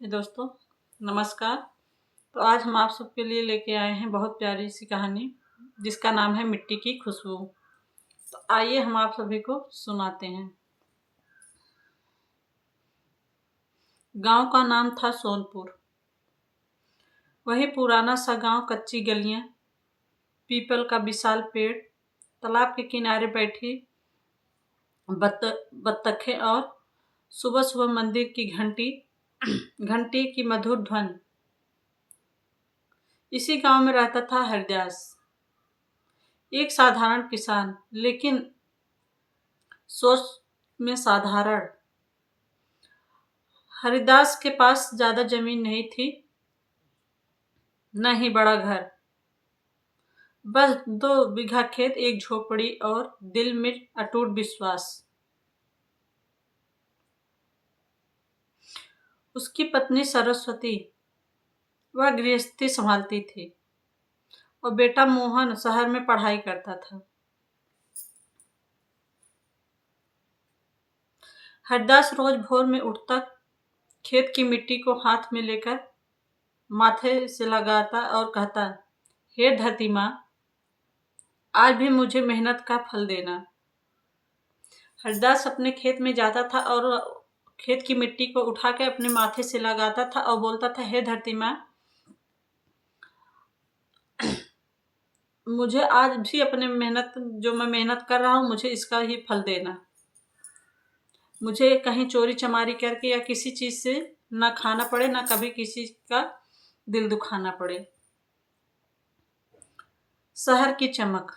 दोस्तों, नमस्कार। तो आज हम आप सबके लिए लेके आए हैं बहुत प्यारी सी कहानी जिसका नाम है मिट्टी की खुशबू। तो आइए हम आप सभी को सुनाते हैं। गांव का नाम था सोनपुर। वही पुराना सा गांव, कच्ची गलियां, पीपल का विशाल पेड़, तालाब के किनारे बैठी बत्तखें और सुबह सुबह मंदिर की घंटी घंटी की मधुर ध्वनि। इसी गांव में रहता था हरदास, एक साधारण किसान, लेकिन सोच में साधारण। हरिदास के पास ज्यादा जमीन नहीं थी, न ही बड़ा घर। बस 2 बीघा खेत, एक झोपड़ी और दिल में अटूट विश्वास। उसकी पत्नी सरस्वती, वह गृहस्थी संभालती थी, और बेटा मोहन शहर में पढ़ाई करता था। हरदास रोज भोर में उठता, खेत की मिट्टी को हाथ में लेकर माथे से लगाता और कहता, हे धरती माँ, आज भी मुझे मेहनत का फल देना। हरदास अपने खेत में जाता था और खेत की मिट्टी को उठा के अपने माथे से लगाता था और बोलता था, हे धरती माँ, मुझे आज भी अपने जो मैं मेहनत कर रहा हूँ, मुझे इसका ही फल देना। मुझे कहीं चोरी चमारी करके या किसी चीज से ना खाना पड़े, ना कभी किसी का दिल दुखाना पड़े। शहर की चमक।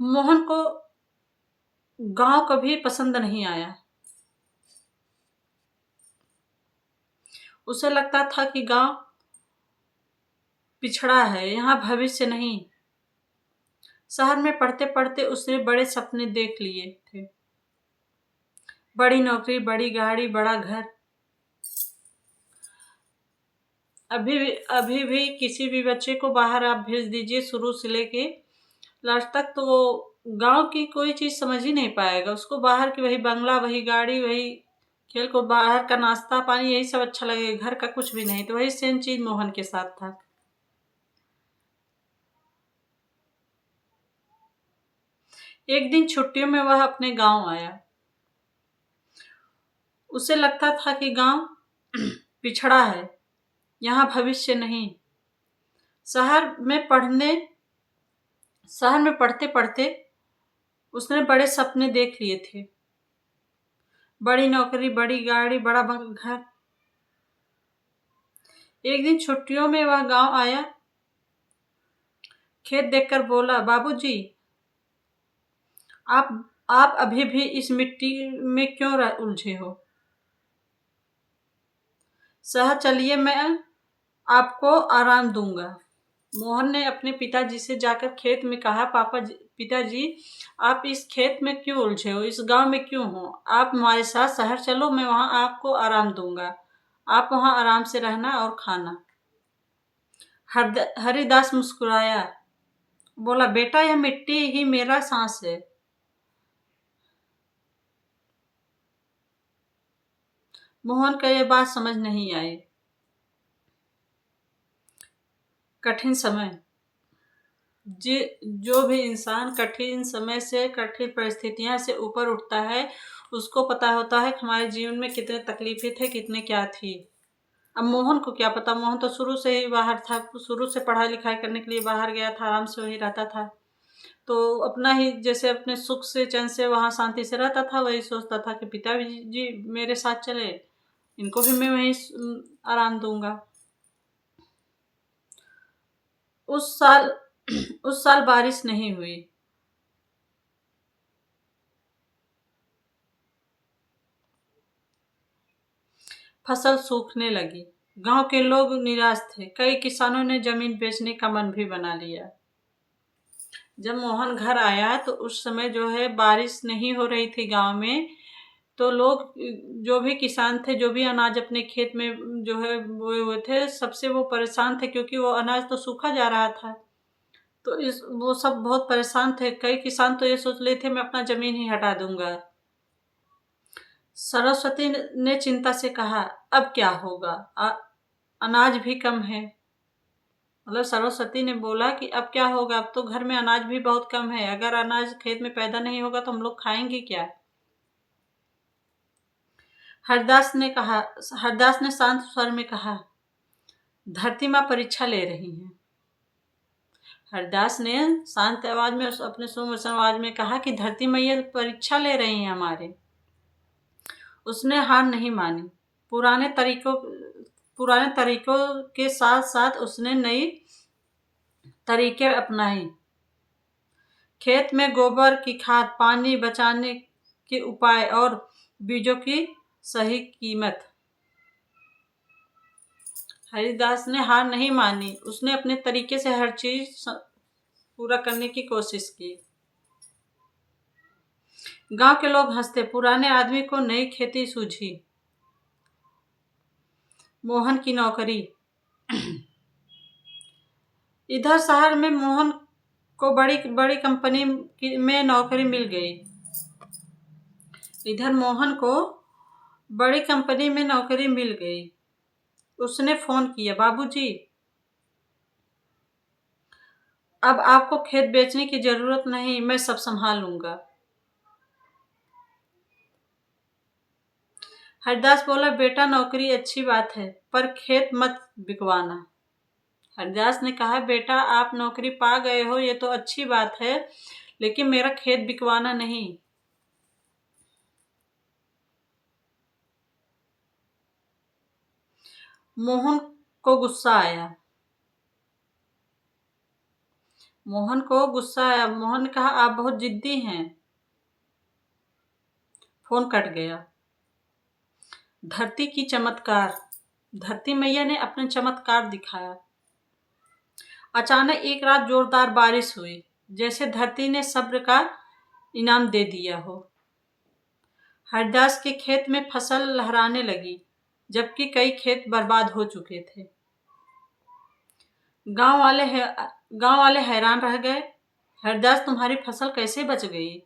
मोहन को गांव कभी पसंद नहीं आया। उसे लगता था कि गांव पिछड़ा है, यहाँ भविष्य नहीं। शहर में पढ़ते पढ़ते उसने बड़े सपने देख लिए थे, बड़ी नौकरी, बड़ी गाड़ी, बड़ा घर। अभी भी किसी भी बच्चे को बाहर आप भेज दीजिए, शुरू से लेके लास्ट तक, तो वो गांव की कोई चीज समझ ही नहीं पाएगा। उसको बाहर की वही बंगला, वही गाड़ी, वही खेल को, बाहर का नाश्ता पानी, यही सब अच्छा लगेगा, घर का कुछ भी नहीं। तो वही सेम चीज मोहन के साथ था। एक दिन छुट्टियों में वह अपने गांव आया। उसे लगता था कि गांव पिछड़ा है, यहाँ भविष्य नहीं। शहर में पढ़ने शहर में पढ़ते पढ़ते उसने बड़े सपने देख लिए थे, बड़ी नौकरी, बड़ी गाड़ी, बड़ा घर। एक दिन छुट्टियों में वह गांव आया, खेत देखकर बोला, बाबूजी, आप आप अभी भी इस मिट्टी में क्यों उलझे हो? शहर चलिए, मैं आपको आराम दूंगा। मोहन ने अपने पिताजी से जाकर खेत में कहा, पिताजी, आप इस खेत में क्यों उलझे हो? इस गांव में क्यों हो? आप हमारे साथ शहर चलो, मैं वहां आपको आराम दूंगा। आप वहां आराम से रहना और खाना। हरिदास मुस्कुराया, बोला, बेटा, यह मिट्टी ही मेरा सांस है। मोहन का यह बात समझ नहीं आई। कठिन समय। जो भी इंसान कठिन समय से, कठिन परिस्थितियां से ऊपर उठता है, उसको पता होता है कि हमारे जीवन में कितने तकलीफें थे, कितने क्या थी। अब मोहन को क्या पता, मोहन तो शुरू से ही बाहर था, शुरू से पढ़ाई लिखाई करने के लिए बाहर गया था, आराम से वही रहता था। तो अपना ही, जैसे अपने सुख से, चैन से, वहां शांति से रहता था, वही सोचता था कि पिताजी मेरे साथ चले, इनको भी मैं वहीं आराम दूंगा। उस साल उस साल बारिश नहीं हुई। फसल सूखने लगी। गांव के लोग निराश थे। कई किसानों ने जमीन बेचने का मन भी बना लिया। जब मोहन घर आया तो उस समय जो है बारिश नहीं हो रही थी गांव में। तो लोग, जो भी किसान थे, जो भी अनाज अपने खेत में जो है बोए हुए थे, सबसे वो परेशान थे, क्योंकि वो अनाज तो सूखा जा रहा था। तो इस वो सब बहुत परेशान थे। कई किसान तो ये सोच रहे थे मैं अपना ज़मीन ही हटा दूँगा। सरस्वती ने चिंता से कहा, अब क्या होगा? अनाज भी कम है। मतलब सरस्वती ने बोला कि अब क्या होगा? अब तो घर में अनाज भी बहुत कम है। अगर अनाज खेत में पैदा नहीं होगा तो हम लोग खाएंगे क्या? हरदास ने शांत स्वर में कहा, धरती माँ परीक्षा ले रही हैं। हरदास ने शांत आवाज में अपने सुमधुर आवाज में कहा कि धरती मैया परीक्षा ले रही हैं हमारे। उसने हार नहीं मानी। पुराने तरीकों पुराने तरीकों के साथ साथ उसने नई तरीके अपनाए। खेत में गोबर की खाद, पानी बचाने के उपाय और बीजों की सही कीमत। हरिदास ने हार नहीं मानी। उसने अपने तरीके से हर चीज पूरा करने की कोशिश की। गांव के लोग हंसते। पुराने आदमी को नई खेती सूझी। मोहन की नौकरी। इधर शहर में मोहन को बड़ी बड़ी कंपनी में नौकरी मिल गई। इधर मोहन को बड़ी कंपनी में नौकरी मिल गई। उसने फोन किया, बाबूजी, अब आपको खेत बेचने की जरूरत नहीं, मैं सब संभाल लूंगा। हरदास बोला, बेटा नौकरी अच्छी बात है पर खेत मत बिकवाना। हरदास ने कहा, बेटा आप नौकरी पा गए हो ये तो अच्छी बात है, लेकिन मेरा खेत बिकवाना नहीं। मोहन को गुस्सा आया। मोहन ने कहा, आप बहुत जिद्दी हैं। फोन कट गया। धरती की चमत्कार। धरती मैया ने अपना चमत्कार दिखाया। अचानक एक रात जोरदार बारिश हुई, जैसे धरती ने सब्र का इनाम दे दिया हो। हरदास के खेत में फसल लहराने लगी, जबकि कई खेत बर्बाद हो चुके थे। गांव वाले हैरान रह गए। हरदास, तुम्हारी फसल कैसे बच गई?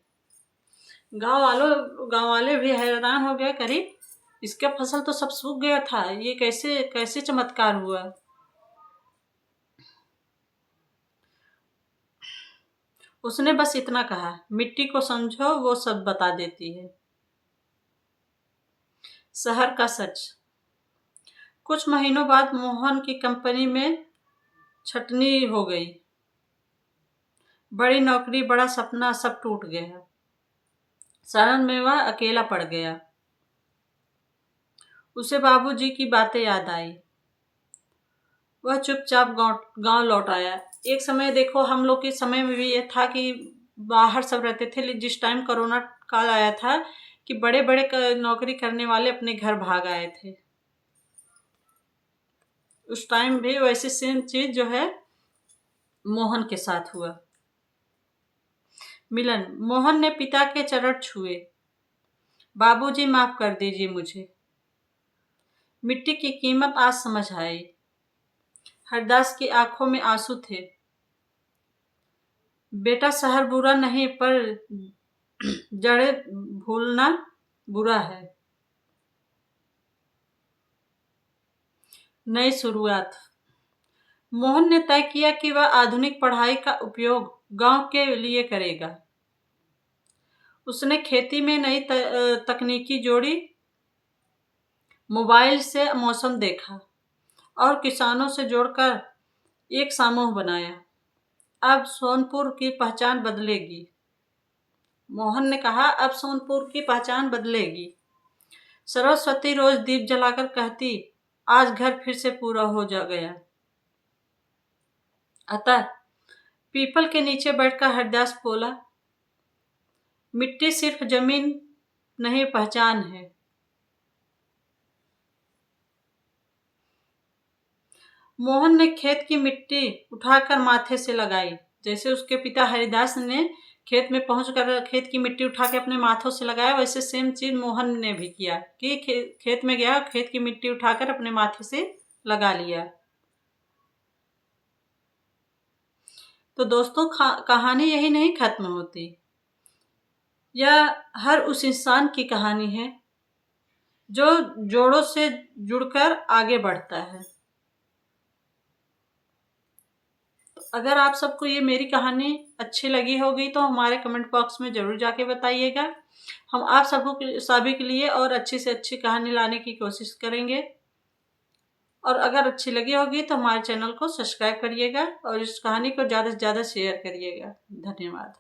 गांव वाले भी हैरान हो गए। करीब इसका फसल तो सब सूख गया था, ये कैसे कैसे चमत्कार हुआ? उसने बस इतना कहा, मिट्टी को समझो, वो सब बता देती है। शहर का सच। कुछ महीनों बाद मोहन की कंपनी में छटनी हो गई। बड़ी नौकरी, बड़ा सपना सब टूट गया। शहर में वह अकेला पड़ गया। उसे बाबूजी की बातें याद आई। वह चुपचाप गांव लौट आया। एक समय देखो, हम लोग के समय में भी ये था कि बाहर सब रहते थे, जिस टाइम कोरोना काल आया था कि बड़े बड़े नौकरी करने वाले अपने घर भाग आए थे। उस टाइम भी वैसे सेम चीज जो है मोहन के साथ हुआ। मिलन। मोहन ने पिता के चरण छुए। बाबूजी माफ कर दीजिए मुझे। मिट्टी की कीमत आज समझ आई। हरदास की आंखों में आंसू थे। बेटा शहर बुरा नहीं, पर जड़े भूलना बुरा है। नई शुरुआत। मोहन ने तय किया कि वह आधुनिक पढ़ाई का उपयोग गांव के लिए करेगा। उसने खेती में नई तकनीकी जोड़ी, मोबाइल से मौसम देखा और किसानों से जोड़कर एक समूह बनाया। अब सोनपुर की पहचान बदलेगी। मोहन ने कहा, अब सोनपुर की पहचान बदलेगी। सरस्वती रोज दीप जलाकर कहती, आज घर फिर से पूरा हो जा गया। अतः पीपल के नीचे बैठकर हरदास बोला, मिट्टी सिर्फ जमीन नहीं, पहचान है। मोहन ने खेत की मिट्टी उठाकर माथे से लगाई। जैसे उसके पिता हरिदास ने खेत में पहुंचकर खेत की मिट्टी उठा के अपने माथों से लगाया, वैसे सेम चीज मोहन ने भी किया कि खेत में गया, खेत की मिट्टी उठाकर अपने माथे से लगा लिया। तो दोस्तों कहानी यही नहीं खत्म होती। यह हर उस इंसान की कहानी है जो जोड़ों से जुड़कर आगे बढ़ता है। तो अगर आप सबको ये मेरी कहानी अच्छी लगी होगी तो हमारे कमेंट बॉक्स में ज़रूर जाके बताइएगा। हम आप सभी के लिए और अच्छी से अच्छी कहानी लाने की कोशिश करेंगे। और अगर अच्छी लगी होगी तो हमारे चैनल को सब्सक्राइब करिएगा और इस कहानी को ज़्यादा से ज़्यादा शेयर करिएगा। धन्यवाद।